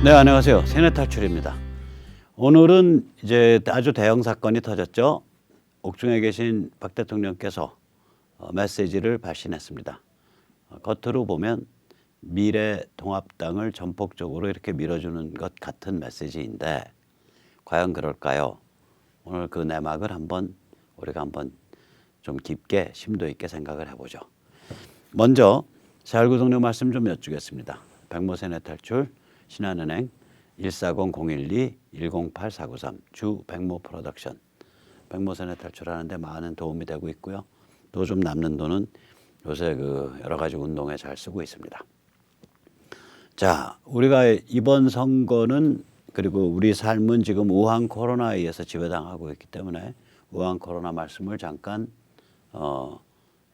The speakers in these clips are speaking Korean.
네, 안녕하세요. 세뇌 탈출입니다. 오늘은 이제 아주 대형 사건이 터졌죠. 옥중에 계신 박 대통령께서 메시지를 발신했습니다. 겉으로 보면 미래통합당을 전폭적으로 이렇게 밀어주는 것 같은 메시지인데 과연 그럴까요? 오늘 그 내막을 우리가 한번 좀 깊게 심도 있게 생각을 해보죠. 먼저 자1구독료 말씀 좀 여쭈겠습니다. 백모 세뇌 탈출 신한은행 140-012-108493 주 백모 프로덕션 백모 세뇌 탈출하는데 많은 도움이 되고 있고요. 또 좀 남는 돈은 요새 그 여러 가지 운동에 잘 쓰고 있습니다. 자, 우리가 이번 선거는 그리고 우리 삶은 지금 우한 코로나에 의해서 지배당하고 있기 때문에 우한 코로나 말씀을 잠깐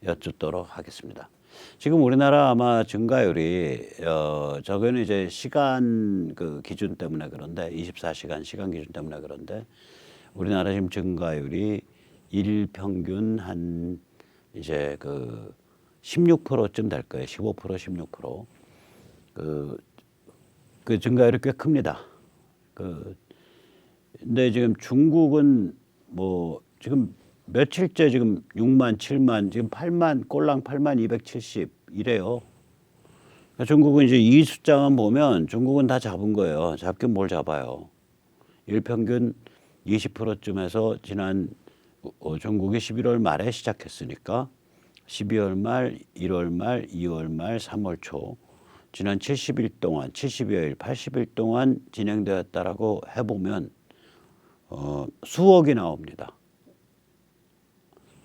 여쭙도록 하겠습니다. 지금 우리나라 아마 증가율이 저거는 이제 시간 그 기준 때문에 그런데 24시간 시간 기준 때문에 그런데 우리나라 지금 증가율이 일 평균 한 이제 그 16%쯤 될 거예요. 15% 16%. 그 증가율이 꽤 큽니다. 근데 지금 중국은 뭐 지금 며칠째 지금 6만, 7만, 지금 8만, 꼴랑 8만 270 이래요. 그러니까 중국은 이제 이 숫자만 보면 중국은 다 잡은 거예요. 잡긴 뭘 잡아요. 일평균 20%쯤에서 지난 중국이 11월 말에 시작했으니까 12월 말, 1월 말, 2월 말, 3월 초 지난 70일 동안, 70여일, 80일 동안 진행되었다라고 해보면 수억이 나옵니다.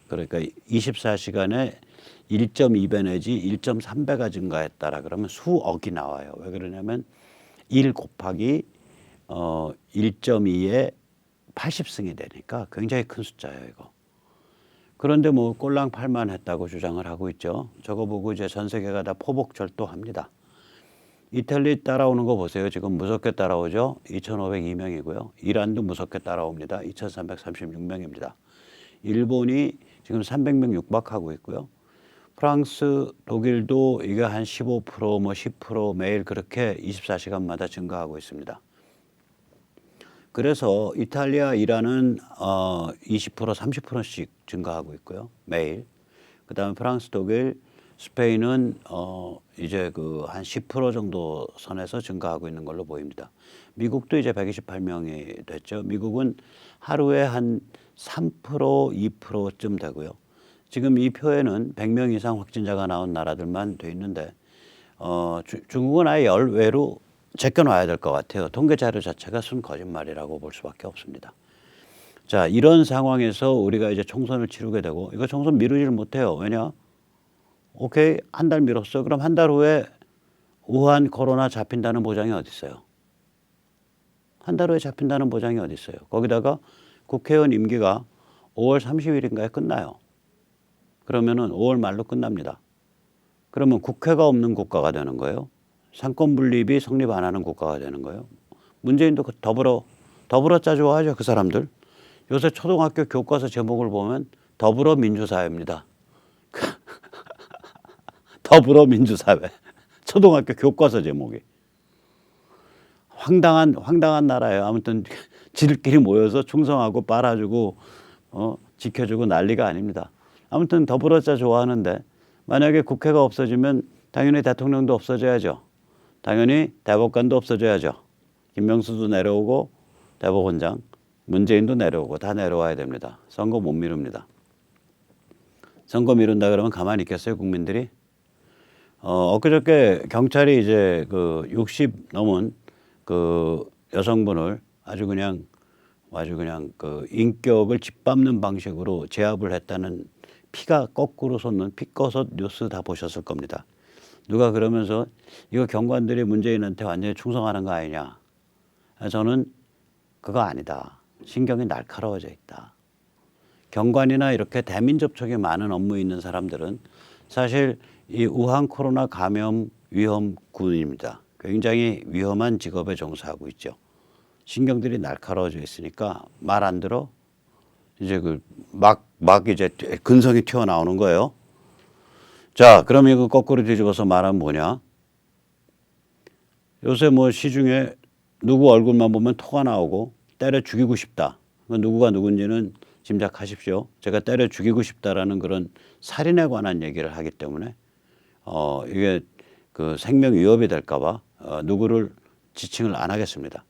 그러니까 24시간에 1.2배 내지 1.3배가 증가했다라 그러면 수억이 나와요. 왜 그러냐면 1 곱하기 1.2에 80승이 되니까 굉장히 큰 숫자예요, 이거. 그런데 뭐 꼴랑 8만 했다고 주장을 하고 있죠. 저거 보고 이제 전 세계가 다 포복절도합니다. 이탈리 따라오는 거 보세요. 지금 무섭게 따라오죠. 2,502명이고요. 이란도 무섭게 따라옵니다. 2,336명입니다. 일본이 지금 300명 육박하고 있고요. 프랑스, 독일도 이게 한 15%, 뭐 10% 매일 그렇게 24시간마다 증가하고 있습니다. 그래서 이탈리아, 이란은 20%, 30%씩 증가하고 있고요. 매일. 그다음에 프랑스, 독일, 스페인은 이제 그 한 10% 정도 선에서 증가하고 있는 걸로 보입니다. 미국도 이제 128명이 됐죠. 미국은 하루에 한 3%, 2%쯤 되고요. 지금 이 표에는 100명 이상 확진자가 나온 나라들만 돼 있는데 중국은 아예 열외로 제껴놔야 될 것 같아요. 통계 자료 자체가 순 거짓말이라고 볼 수밖에 없습니다. 자, 이런 상황에서 우리가 이제 총선을 치르게 되고 이거 총선 미루지를 못해요. 왜냐? 오케이, 한 달 미뤘어. 그럼 한 달 후에 우한 코로나 잡힌다는 보장이 어디 있어요? 한 달 후에 잡힌다는 보장이 어디 있어요? 거기다가 국회의원 임기가 5월 30일인가에 끝나요. 그러면은 5월 말로 끝납니다. 그러면 국회가 없는 국가가 되는 거예요. 상권 분립이 성립 안 하는 국가가 되는 거예요. 문재인도 더불어 짜좋아하죠, 그 사람들. 요새 초등학교 교과서 제목을 보면 더불어민주사회입니다. 더불어민주사회. 초등학교 교과서 제목이. 황당한 나라예요. 아무튼 지들끼리 모여서 충성하고 빨아주고 지켜주고 난리가 아닙니다. 아무튼 더불어짜 좋아하는데 만약에 국회가 없어지면 당연히 대통령도 없어져야죠. 당연히 대법관도 없어져야죠. 김명수도 내려오고 대법원장, 문재인도 내려오고 다 내려와야 됩니다. 선거 못 미룹니다. 선거 미룬다 그러면 가만히 있겠어요, 국민들이? 엊그저께 경찰이 이제 그 60 넘은 그 여성분을 아주 그냥 그 인격을 짓밟는 방식으로 제압을 했다는 피가 거꾸로 솟는 피꺼섯 뉴스 다 보셨을 겁니다. 누가 그러면서 이거 경관들이 문재인한테 완전히 충성하는 거 아니냐. 저는 그거 아니다. 신경이 날카로워져 있다. 경관이나 이렇게 대민 접촉이 많은 업무 있는 사람들은 사실 이 우한 코로나 감염 위험군입니다. 굉장히 위험한 직업에 종사하고 있죠. 신경들이 날카로워져 있으니까 말 안 들어 이제 막 이제 근성이 튀어나오는 거예요. 자, 그럼 이거 거꾸로 뒤집어서 말하면 뭐냐? 요새 뭐 시중에 누구 얼굴만 보면 토가 나오고 때려 죽이고 싶다. 누구가 누군지는 짐작하십시오. 제가 때려 죽이고 싶다라는 그런 살인에 관한 얘기를 하기 때문에 이게 그 생명 위협이 될까봐 누구를 지칭을 안 하겠습니다.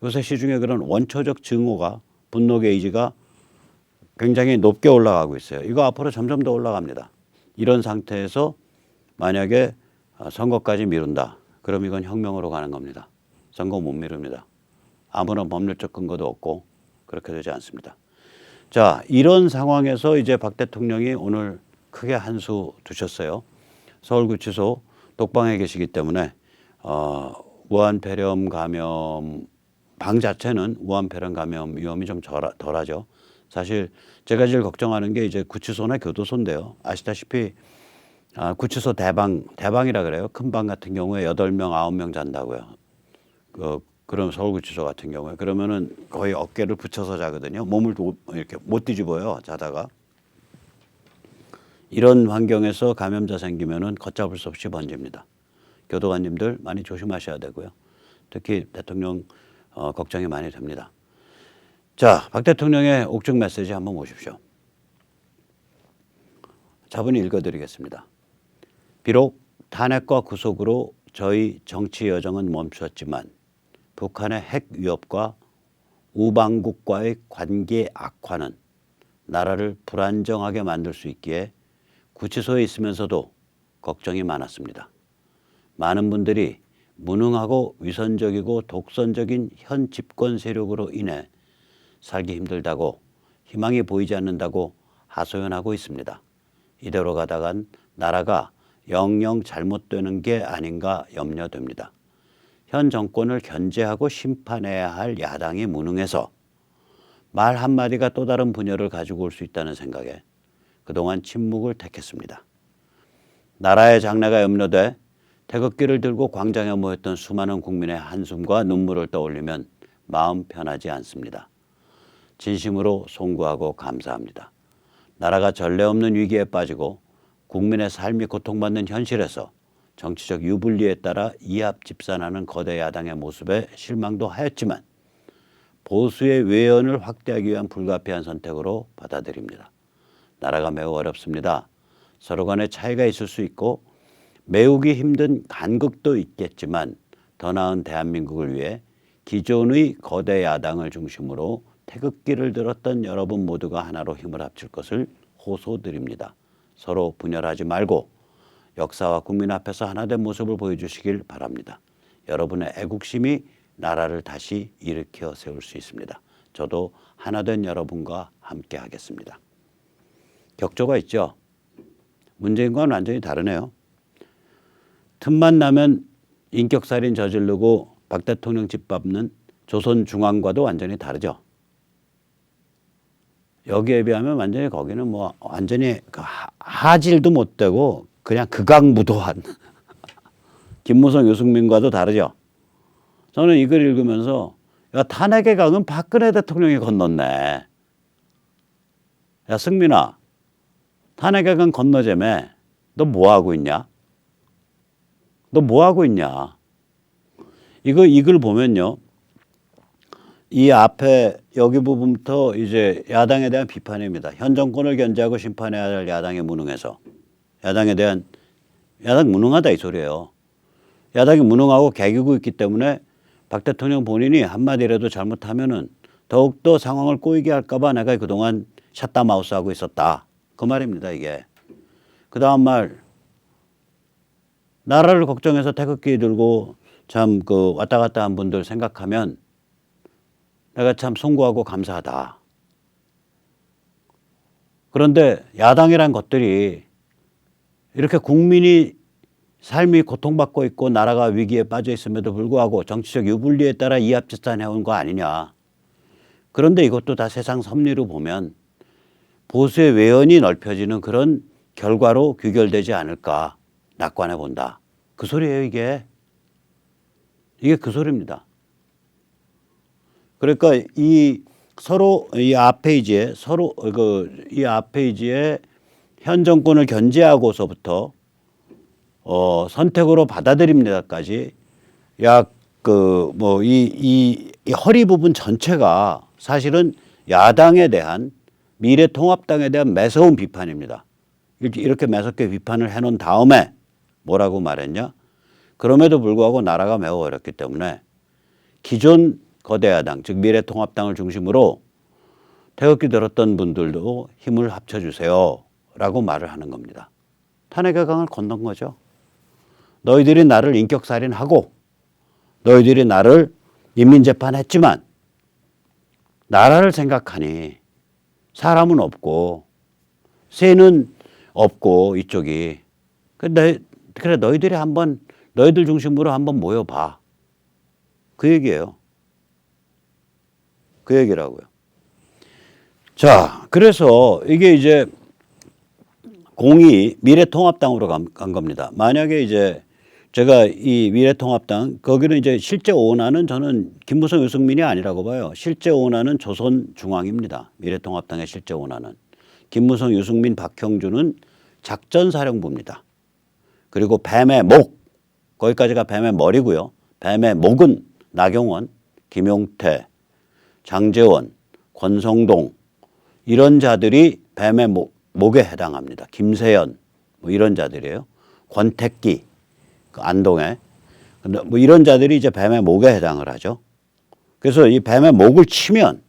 요새 시중에 그런 원초적 증오가 분노 게이지가 굉장히 높게 올라가고 있어요. 이거 앞으로 점점 더 올라갑니다. 이런 상태에서 만약에 선거까지 미룬다. 그럼 이건 혁명으로 가는 겁니다. 선거 못 미룹니다. 아무런 법률적 근거도 없고 그렇게 되지 않습니다. 자, 이런 상황에서 이제 박 대통령이 오늘 크게 한 수 두셨어요. 서울구치소 독방에 계시기 때문에 우한폐렴 감염 방 자체는 우한폐렴 감염 위험이 좀 덜하죠. 사실 제가 제일 걱정하는 게 이제 구치소나 교도소인데요. 아시다시피 구치소 대방이라 그래요. 큰 방 같은 경우에 8명, 9명 잔다고요. 그럼 서울구치소 같은 경우에 그러면은 거의 어깨를 붙여서 자거든요. 몸을 이렇게 못 뒤집어요. 자다가. 이런 환경에서 감염자 생기면은 걷잡을 수 없이 번집니다. 교도관님들 많이 조심하셔야 되고요. 특히 대통령 걱정이 많이 됩니다. 자, 박 대통령의 옥중 메시지 한번 보십시오. 자분히 읽어드리겠습니다. 비록 탄핵과 구속으로 저희 정치 여정은 멈추었지만 북한의 핵 위협과 우방국과의 관계 악화는 나라를 불안정하게 만들 수 있기에 구치소에 있으면서도 걱정이 많았습니다. 많은 분들이 무능하고 위선적이고 독선적인 현 집권 세력으로 인해 살기 힘들다고 희망이 보이지 않는다고 하소연하고 있습니다. 이대로 가다간 나라가 영영 잘못되는 게 아닌가 염려됩니다. 현 정권을 견제하고 심판해야 할 야당이 무능해서 말 한마디가 또 다른 분열을 가지고 올 수 있다는 생각에 그동안 침묵을 택했습니다. 나라의 장래가 염려돼 태극기를 들고 광장에 모였던 수많은 국민의 한숨과 눈물을 떠올리면 마음 편하지 않습니다. 진심으로 송구하고 감사합니다. 나라가 전례 없는 위기에 빠지고 국민의 삶이 고통받는 현실에서 정치적 유불리에 따라 이합집산하는 거대 야당의 모습에 실망도 하였지만 보수의 외연을 확대하기 위한 불가피한 선택으로 받아들입니다. 나라가 매우 어렵습니다. 서로 간에 차이가 있을 수 있고 메우기 힘든 간극도 있겠지만 더 나은 대한민국을 위해 기존의 거대 야당을 중심으로 태극기를 들었던 여러분 모두가 하나로 힘을 합칠 것을 호소드립니다. 서로 분열하지 말고 역사와 국민 앞에서 하나된 모습을 보여주시길 바랍니다. 여러분의 애국심이 나라를 다시 일으켜 세울 수 있습니다. 저도 하나된 여러분과 함께 하겠습니다. 격조가 있죠. 문재인과는 완전히 다르네요. 틈만 나면 인격살인 저지르고 박 대통령 집 밟는 조선중앙과도 완전히 다르죠. 여기에 비하면 완전히 거기는 뭐 완전히 하질도 못 되고 그냥 극악무도한 김무성 유승민과도 다르죠. 저는 이걸 읽으면서 야, 탄핵의 강은 박근혜 대통령이 건넜네. 야, 승민아, 탄핵의 강 건너자며 너 뭐하고 있냐? 너 뭐하고 있냐? 이걸 보면요. 이 앞에 여기 부분부터 이제 야당에 대한 비판입니다. 현 정권을 견제하고 심판해야 할 야당의 무능해서 야당 무능하다 이 소리예요. 야당이 무능하고 개기고 있기 때문에 박 대통령 본인이 한마디라도 잘못하면은 더욱더 상황을 꼬이게 할까봐 내가 그동안 샷다 마우스 하고 있었다. 그 말입니다, 이게. 그 다음 말, 나라를 걱정해서 태극기 들고 참 그 왔다 갔다 한 분들 생각하면 내가 참 송구하고 감사하다. 그런데 야당이란 것들이 이렇게 국민이 삶이 고통받고 있고 나라가 위기에 빠져 있음에도 불구하고 정치적 유불리에 따라 이합집산해온 거 아니냐. 그런데 이것도 다 세상 섭리로 보면 보수의 외연이 넓혀지는 그런 결과로 귀결되지 않을까 낙관해 본다. 그 소리예요, 이게. 이게 그 소리입니다. 그러니까 이 앞 페이지에 이 앞 페이지에 현 정권을 견제하고서부터 선택으로 받아들입니다까지 약 이 허리 부분 전체가 사실은 야당에 대한 미래통합당에 대한 매서운 비판입니다. 이렇게 매섭게 비판을 해놓은 다음에 뭐라고 말했냐? 그럼에도 불구하고 나라가 매우 어렵기 때문에 기존 거대 야당, 즉 미래통합당을 중심으로 태극기 들었던 분들도 힘을 합쳐주세요 라고 말을 하는 겁니다. 탄핵의 강을 건넌 거죠. 너희들이 나를 인격살인하고 너희들이 나를 인민재판했지만 나라를 생각하니 사람은 없고 새는 없고 이쪽이 그래 너희들이 한번 너희들 중심으로 한번 모여봐. 그 얘기예요. 그 얘기라고요. 자, 그래서 이게 이제 공이 미래통합당으로 간 겁니다. 만약에 이제 제가 이 미래통합당 거기는 이제 실제 오너는 저는 김무성 유승민이 아니라고 봐요. 실제 오너는 조선중앙입니다. 미래통합당의 실제 오너는 김무성 유승민 박형준은 작전사령부입니다. 그리고 뱀의 목 거기까지가 뱀의 머리고요. 뱀의 목은 나경원, 김용태, 장제원, 권성동 이런 자들이 뱀의 목에 해당합니다. 김세연 뭐 이런 자들이에요. 권택기 그 안동에 뭐 이런 자들이 이제 뱀의 목에 해당을 하죠. 그래서 이 뱀의 목을 치면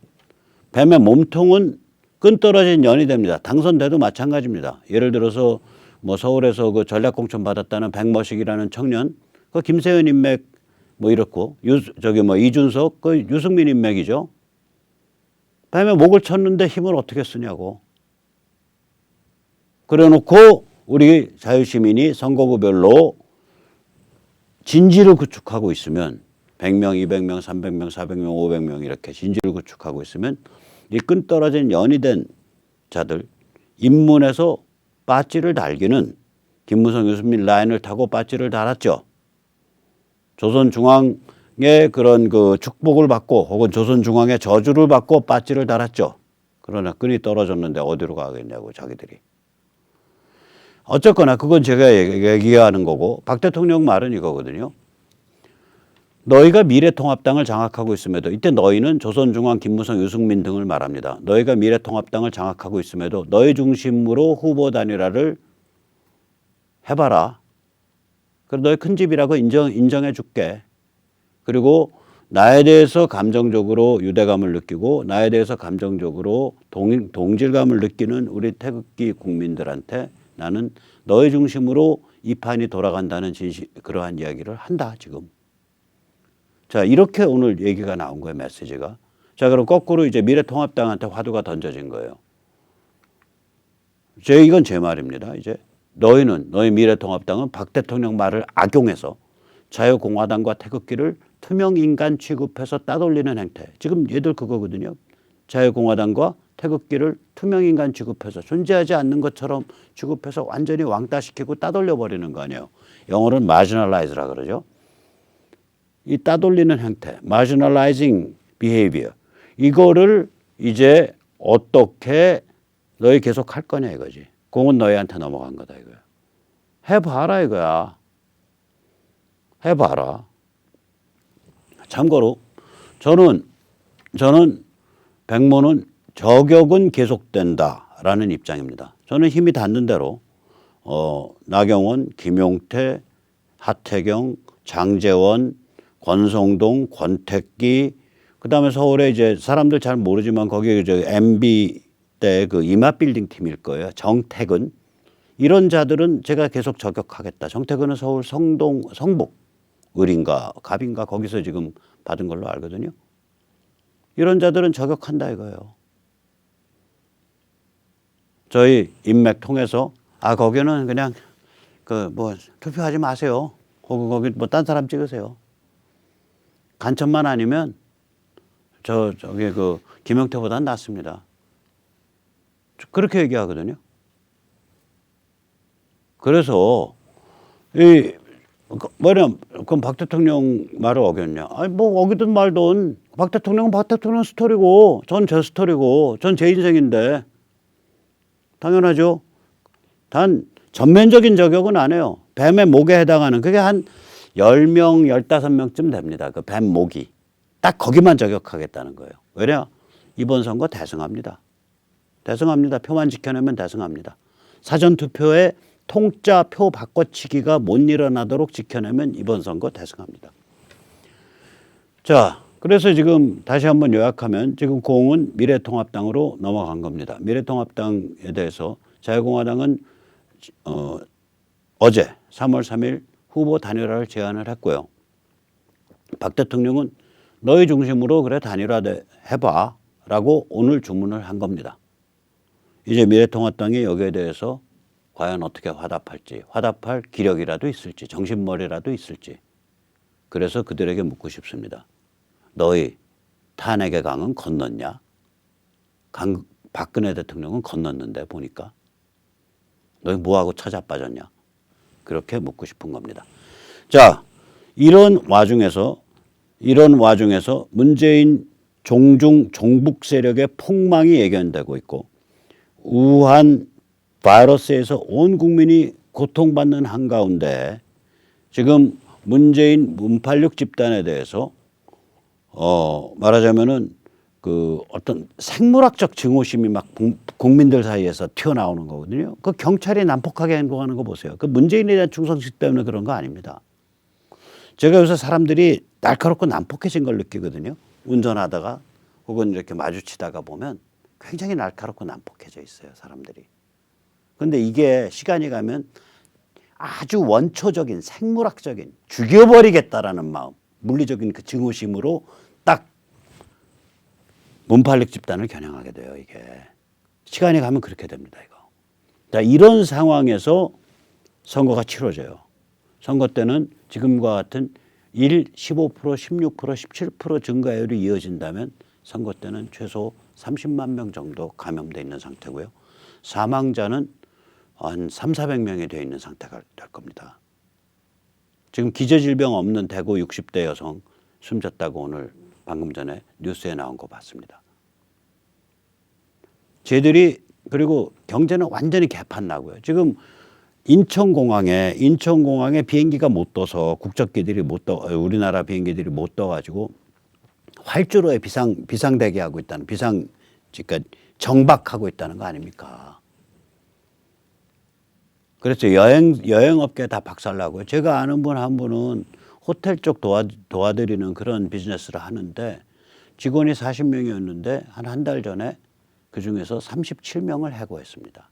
뱀의 몸통은 끈떨어진 년이 됩니다. 당선돼도 마찬가지입니다. 예를 들어서 뭐 서울에서 그 전략공천 받았다는 백머식이라는 청년 그 김세연 인맥 뭐 이렇고 이준석 그 유승민 인맥이죠. 뱀의 목을 쳤는데 힘을 어떻게 쓰냐고. 그래놓고 우리 자유시민이 선거구별로 진지를 구축하고 있으면 100명, 200명, 300명, 400명, 500명 이렇게 진지를 구축하고 있으면 이 끈떨어진 연이 된 자들 인문에서 빠찌를 달기는 김무성 유승민 라인을 타고 빠찌를 달았죠. 조선중앙의 그런 그 축복을 받고 혹은 조선중앙의 저주를 받고 빠찌를 달았죠. 그러나 끈이 떨어졌는데 어디로 가겠냐고 자기들이. 어쨌거나 그건 제가 얘기하는 거고 박 대통령 말은 이거거든요. 너희가 미래통합당을 장악하고 있음에도 이때 너희는 조선중앙, 김무성, 유승민 등을 말합니다. 너희가 미래통합당을 장악하고 있음에도 너희 중심으로 후보 단일화를 해봐라. 그럼 너희 큰 집이라고 인정해 줄게. 그리고 나에 대해서 감정적으로 유대감을 느끼고 나에 대해서 감정적으로 동질감을 느끼는 우리 태극기 국민들한테 나는 너희 중심으로 이 판이 돌아간다는 그러한 이야기를 한다 지금. 자 이렇게 오늘 얘기가 나온 거예요 메시지가. 자 그럼 거꾸로 이제 미래통합당한테 화두가 던져진 거예요. 이건 제 말입니다. 이제 너희 미래통합당은 박 대통령 말을 악용해서 자유공화당과 태극기를 투명인간 취급해서 따돌리는 행태. 지금 얘들 그거거든요. 자유공화당과 태극기를 투명인간 취급해서 존재하지 않는 것처럼 취급해서 완전히 왕따시키고 따돌려버리는 거 아니에요. 영어로는 marginalize라 그러죠. 이 따돌리는 행태, marginalizing behavior. 이거를 이제 어떻게 너희 계속 할 거냐 이거지. 공은 너희한테 넘어간 거다 이거야. 해봐라 이거야. 해봐라. 참고로 저는 백모는 저격은 계속된다라는 입장입니다. 저는 힘이 닿는 대로 나경원, 김용태, 하태경, 장제원, 권성동, 권택기 그다음에 서울에 이제 사람들 잘 모르지만 거기에 MB 때 그 이마빌딩 팀일 거예요. 정택은 이런 자들은 제가 계속 저격하겠다. 정택은은 서울 성북 을인가 갑인가 거기서 지금 받은 걸로 알거든요. 이런 자들은 저격한다 이거예요. 저희 인맥 통해서 거기는 그냥 그 뭐 투표하지 마세요. 거기 뭐 딴 사람 찍으세요. 간첩만 아니면 저기 그 김영태보다는 낫습니다. 그렇게 얘기하거든요. 그래서 그럼 박 대통령 말을 어겼냐? 아니 뭐 어기든 말든 박 대통령은 박 대통령 스토리고 전 제 스토리고 전 제 인생인데 당연하죠. 단 전면적인 저격은 안 해요. 뱀의 목에 해당하는 그게 한 10명, 15명쯤 됩니다. 그 뱀 목이. 딱 거기만 저격하겠다는 거예요. 왜냐? 이번 선거 대승합니다. 대승합니다. 표만 지켜내면 대승합니다. 사전투표에 통짜 표 바꿔치기가 못 일어나도록 지켜내면 이번 선거 대승합니다. 자, 그래서 지금 다시 한번 요약하면 지금 공은 미래통합당으로 넘어간 겁니다. 미래통합당에 대해서 자유공화당은 어제 3월 3일 후보 단일화를 제안을 했고요. 박 대통령은 너희 중심으로 그래 단일화 해봐 라고 오늘 주문을 한 겁니다. 이제 미래통합당이 여기에 대해서 과연 어떻게 화답할 기력이라도 있을지, 정신머리라도 있을지. 그래서 그들에게 묻고 싶습니다. 너희 탄핵의 강은 건넜냐? 박근혜 대통령은 건넜는데 보니까. 너희 뭐하고 처자빠졌냐? 그렇게 묻고 싶은 겁니다. 자, 이런 와중에서 문재인 종북 세력의 폭망이 예견되고 있고 우한 바이러스에서 온 국민이 고통받는 한가운데 지금 문재인 문팔육 집단에 대해서 말하자면은 그 어떤 생물학적 증오심이 막 국민들 사이에서 튀어나오는 거거든요. 그 경찰이 난폭하게 행동하는 거 보세요. 그 문재인에 대한 충성심 때문에 그런 거 아닙니다. 제가 요새 사람들이 날카롭고 난폭해진 걸 느끼거든요. 운전하다가 혹은 이렇게 마주치다가 보면 굉장히 날카롭고 난폭해져 있어요, 사람들이. 그런데 이게 시간이 가면 아주 원초적인 생물학적인 죽여버리겠다라는 마음, 물리적인 그 증오심으로 딱 문팔릭 집단을 겨냥하게 돼요. 이게 시간이 가면 그렇게 됩니다. 이거. 자, 이런 상황에서 선거가 치러져요. 선거 때는 지금과 같은 15%, 16%, 17% 증가율이 이어진다면 선거 때는 최소 30만 명 정도 감염돼 있는 상태고요. 사망자는 한 300~400명이 되어 있는 상태가 될 겁니다. 지금 기저질병 없는 대구 60대 여성 숨졌다고 오늘 방금 전에 뉴스에 나온 거 봤습니다. 쟤들이 그리고 경제는 완전히 개판 나고요. 지금 인천공항에 비행기가 못 떠서 국적기들이 못 떠, 우리나라 비행기들이 못 떠가지고 활주로에 비상대기하고 있다는 그러니까 정박하고 있다는 거 아닙니까? 그래서 여행업계 다 박살나고요. 제가 아는 분 한 분은 호텔 쪽 도와드리는 그런 비즈니스를 하는데 직원이 40명이었는데 한 달 전에 그중에서 37명을 해고했습니다.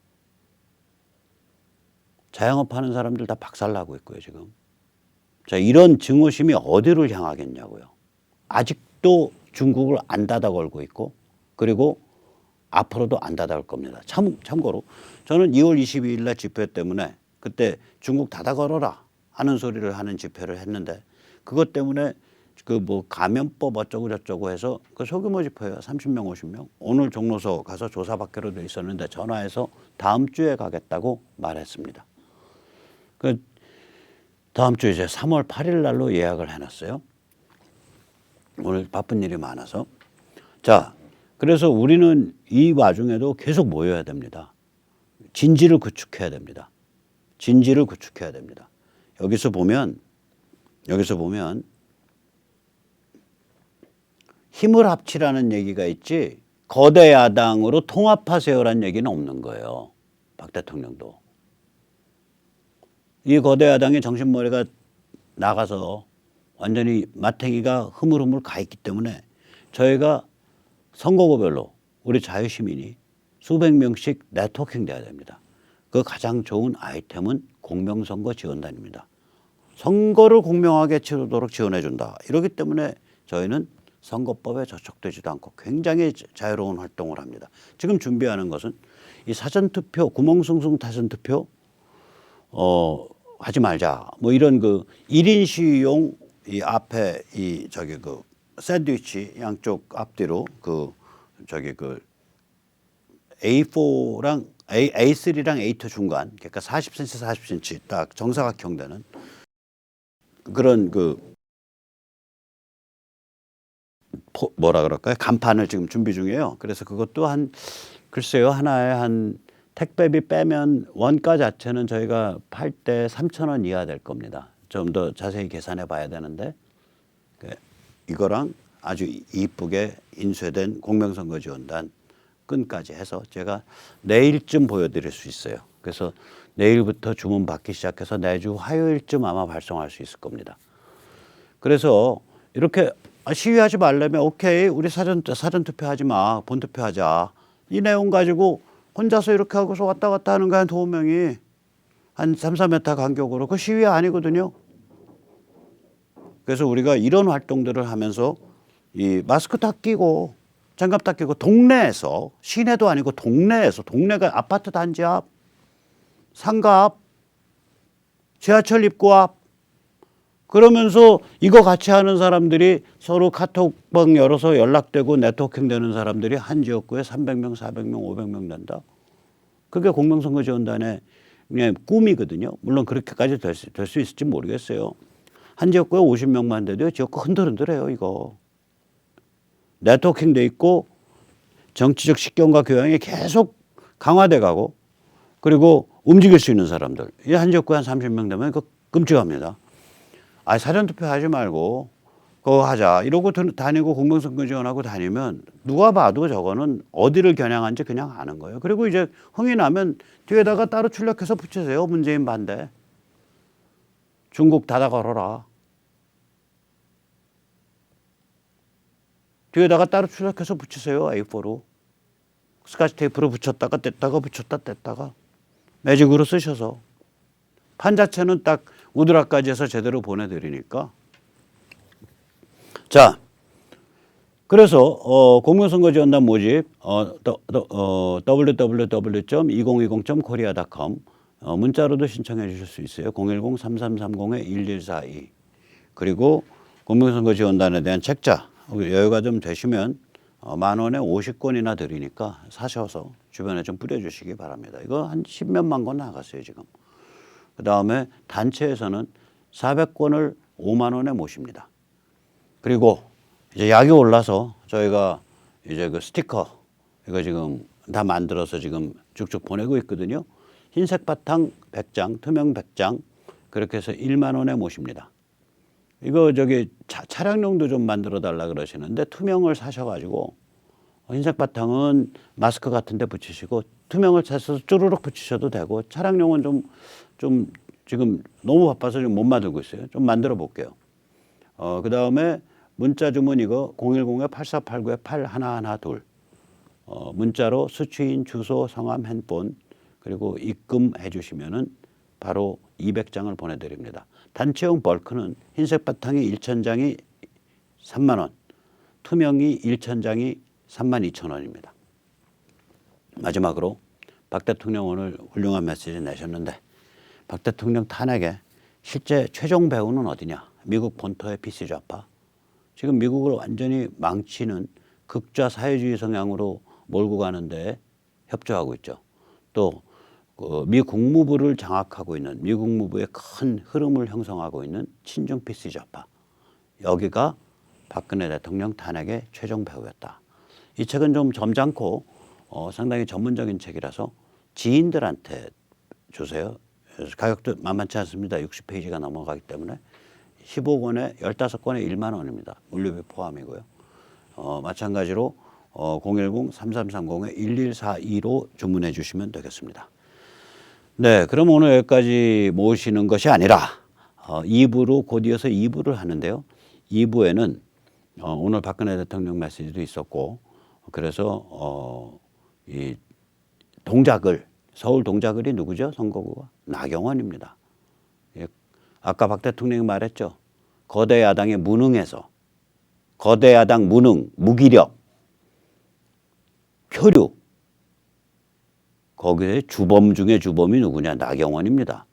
자영업 하는 사람들 다 박살나고 있고요, 지금. 자, 이런 증오심이 어디를 향하겠냐고요. 아직도 중국을 안 닫아 걸고 있고 그리고 앞으로도 안 닫아올 겁니다. 참고로 저는 2월 22일 날 집회 때문에 그때 중국 닫아 걸어라 하는 소리를 하는 집회를 했는데 그것 때문에 그 뭐 감염법 어쩌고 저쩌고 해서 그 소규모 집회예요. 30명, 50명. 오늘 종로서 가서 조사받기로 돼 있었는데 전화해서 다음 주에 가겠다고 말했습니다. 그 다음 주 이제 3월 8일 날로 예약을 해놨어요. 오늘 바쁜 일이 많아서. 자, 그래서 우리는 이 와중에도 계속 모여야 됩니다. 진지를 구축해야 됩니다. 진지를 구축해야 됩니다. 여기서 보면 힘을 합치라는 얘기가 있지 거대 야당으로 통합하세요라는 얘기는 없는 거예요. 박 대통령도. 이 거대 야당의 정신머리가 나가서 완전히 마탱이가 흐물흐물 가 있기 때문에 저희가 선거구별로 우리 자유시민이 수백 명씩 네트워킹 돼야 됩니다. 그 가장 좋은 아이템은 공명선거 지원단입니다. 선거를 공명하게 치르도록 지원해 준다. 이렇기 때문에 저희는 선거법에 저촉되지도 않고 굉장히 자유로운 활동을 합니다. 지금 준비하는 것은 이 사전투표, 구멍숭숭 사전투표 하지 말자. 뭐 이런 그 1인 시위용 이 앞에 이 저기 그 샌드위치 양쪽 앞뒤로 그 저기 그 A4랑 A3랑 A2 중간 그러니까 40cm 40cm 딱 정사각형 되는 그런 그 뭐라 그럴까요? 간판을 지금 준비 중이에요. 그래서 그것도 글쎄요, 하나에 한 택배비 빼면 원가 자체는 저희가 팔 때 3,000원 이하 될 겁니다. 좀 더 자세히 계산해 봐야 되는데 이거랑 아주 이쁘게 인쇄된 공명선거지원단 끈까지 해서 제가 내일쯤 보여드릴 수 있어요. 그래서 내일부터 주문 받기 시작해서 내주 화요일쯤 아마 발송할 수 있을 겁니다. 그래서 이렇게 시위하지 말려면 오케이 우리 사전투표하지 마 본투표하자 이 내용 가지고 혼자서 이렇게 하고서 왔다 갔다 하는 거야. 2명이 한 3, 4m 간격으로. 그 시위 아니거든요. 그래서 우리가 이런 활동들을 하면서 이 마스크 다 끼고 장갑 다 끼고 동네에서 시내도 아니고 동네에서 동네가 아파트 단지 앞 상가 앞 지하철 입구 앞 그러면서 이거 같이 하는 사람들이 서로 카톡방 열어서 연락되고 네트워킹 되는 사람들이 한 지역구에 300명, 400명, 500명 된다. 그게 공명선거지원단의 그냥 꿈이거든요. 물론 그렇게까지 될 수 있을지 모르겠어요. 한 지역구에 50명만 돼도 지역구 흔들흔들해요. 이거. 네트워킹 돼 있고 정치적 식견과 교양이 계속 강화돼 가고 그리고 움직일 수 있는 사람들. 이 한 지역구에 한 30명 되면 그거 끔찍합니다. 사전투표 하지 말고 그거 하자 이러고 다니고 공명선거 지원하고 다니면 누가 봐도 저거는 어디를 겨냥한지 그냥 아는 거예요. 그리고 이제 흥이 나면 뒤에다가 따로 출력해서 붙이세요. 문재인 반대. 중국 닫아 걸어라. 뒤에다가 따로 출력해서 붙이세요. A4로. 스카치 테이프로 붙였다가 뗐다가 붙였다 뗐다가 매직으로 쓰셔서 판 자체는 딱 우드라까지 해서 제대로 보내드리니까. 자, 그래서 공명선거지원단 모집 www.2020.korea.com 문자로도 신청해 주실 수 있어요. 010-3330-1142 그리고 공명선거지원단에 대한 책자 여유가 좀 되시면 10,000원에 50권이나 드리니까 사셔서 주변에 좀 뿌려주시기 바랍니다. 이거 한 10몇만 권 나갔어요 지금. 그 다음에 단체에서는 400권을 5만 원에 모십니다. 그리고 이제 약이 올라서 저희가 이제 그 스티커 이거 지금 다 만들어서 지금 쭉쭉 보내고 있거든요. 흰색 바탕 100장, 투명 100장 그렇게 해서 1만 원에 모십니다. 이거 저기 차량용도 좀 만들어 달라 그러시는데 투명을 사셔가지고 흰색 바탕은 마스크 같은 데 붙이시고 투명을 사서 쭈루룩 붙이셔도 되고 차량용은 좀 지금 너무 바빠서 좀 못 만들고 있어요. 좀 만들어 볼게요. 그 다음에 문자 주문 이거 010-8489-8112 문자로 수취인 주소, 성함, 핸폰 그리고 입금해 주시면은 바로 200장을 보내드립니다. 단체용 벌크는 흰색 바탕이 1,000장이 3만 원, 투명이 1,000장이 32,000원입니다. 마지막으로 박 대통령 오늘 훌륭한 메시지 내셨는데 박 대통령 탄핵에 실제 최종 배후는 어디냐? 미국 본토의 PC 좌파. 지금 미국을 완전히 망치는 극좌 사회주의 성향으로 몰고 가는데 협조하고 있죠. 또 미 국무부를 장악하고 있는 미 국무부의 큰 흐름을 형성하고 있는 친중 PC 좌파. 여기가 박근혜 대통령 탄핵의 최종 배후였다. 이 책은 좀 점잖고 상당히 전문적인 책이라서 지인들한테 주세요. 가격도 만만치 않습니다. 60페이지가 넘어가기 때문에 15권에 15권에 1만 원입니다. 물류비 포함이고요. 마찬가지로 010-3330-1142로 주문해 주시면 되겠습니다. 네, 그럼 오늘 여기까지 모시는 것이 아니라 2부로 곧 이어서 2부를 하는데요. 2부에는 오늘 박근혜 대통령 메시지도 있었고 그래서 이 동작을 서울 동작을이 누구죠? 선거구가 나경원입니다. 아까 박 대통령이 말했죠. 거대 야당의 무능에서 거대 야당 무능, 무기력, 표류 거기에 주범 중에 주범이 누구냐? 나경원입니다.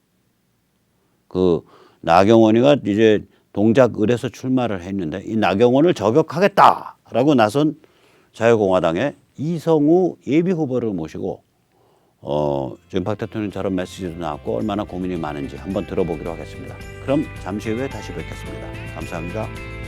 그 나경원이가 이제 동작을에서 출마를 했는데 이 나경원을 저격하겠다라고 나선 자유공화당의 이성우 예비후보를 모시고 지금 박 대통령처럼 메시지도 나왔고 얼마나 고민이 많은지 한번 들어보기로 하겠습니다. 그럼 잠시 후에 다시 뵙겠습니다. 감사합니다.